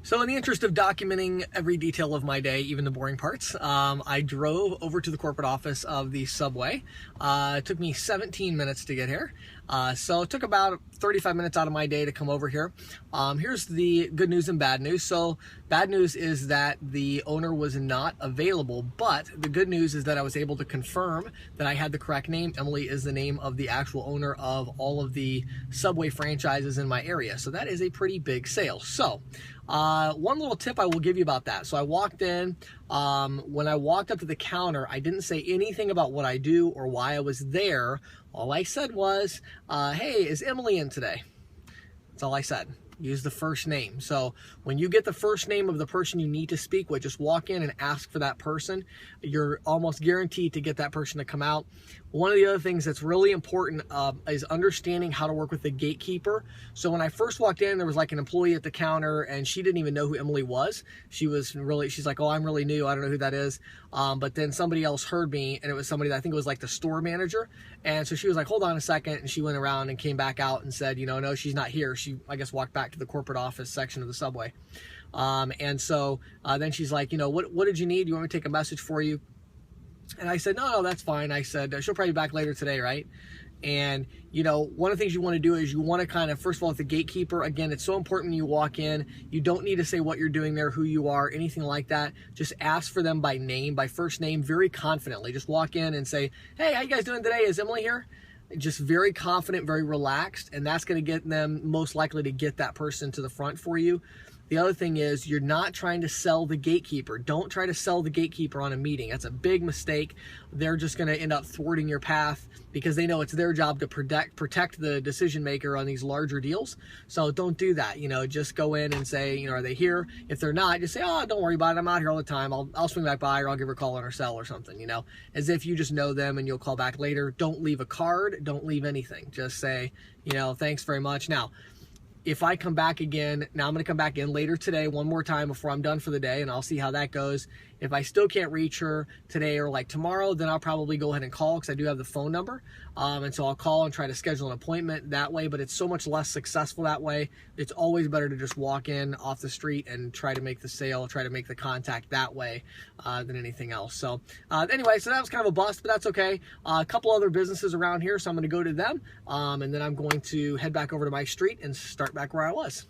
So in the interest of documenting every detail of my day, even the boring parts, I drove over to the corporate office of the Subway. It took me 17 minutes to get here. So it took about 35 minutes out of my day to come over here. Here's the good news and bad news. So bad news is that the owner was not available, but the good news is that I was able to confirm that I had the correct name. Emily is the name of the actual owner of all of the Subway franchises in my area. So that is a pretty big sale. So one little tip I will give you about that. So I walked in, when I walked up to the counter, I didn't say anything about what I do or why I was there. All I said was, hey, is Emily in today? That's all I said. Use the first name. So when you get the first name of the person you need to speak with, just walk in and ask for that person. You're almost guaranteed to get that person to come out. One of the other things that's really important is understanding how to work with the gatekeeper. So when I first walked in, there was like an employee at the counter and she didn't even know who Emily was. She's like, oh, I'm really new. I don't know who that is. But then somebody else heard me, and it was somebody that I think it was like the store manager. And so she was like, hold on a second. And she went around and came back out and said, you know, no, she's not here. She, I guess, walked back to the corporate office section of the Subway. And so then she's like, you know, what did you need? You want me to take a message for you? And I said, no, that's fine. I said, she'll probably be back later today, right? And, you know, one of the things you want to do is you want to kind of, first of all, with the gatekeeper, again, it's so important when you walk in, you don't need to say what you're doing there, who you are, anything like that. Just ask for them by name, by first name, very confidently. Just walk in and say, hey, how you guys doing today? Is Emily here? Just very confident, very relaxed, and that's going to get them most likely to get that person to the front for you. The other thing is you're not trying to sell the gatekeeper. Don't try to sell the gatekeeper on a meeting. That's a big mistake. They're just going to end up thwarting your path because they know it's their job to protect the decision maker on these larger deals. So don't do that. You know, just go in and say, you know, are they here? If they're not, just say, oh, don't worry about it. I'm out here all the time. I'll swing back by, or I'll give her a call on her cell or something, you know, as if you just know them and you'll call back later. Don't leave a card. Don't leave anything. Just say, you know, thanks very much. Now, if I come back again, now I'm going to come back in later today one more time before I'm done for the day, and I'll see how that goes. If I still can't reach her today or like tomorrow, then I'll probably go ahead and call because I do have the phone number. And so I'll call and try to schedule an appointment that way, but it's so much less successful that way. It's always better to just walk in off the street and try to make the sale, try to make the contact that way than anything else. So anyway, so that was kind of a bust, but that's okay. A couple other businesses around here, so I'm going to go to them, and then I'm going to head back over to my street and start back where I was.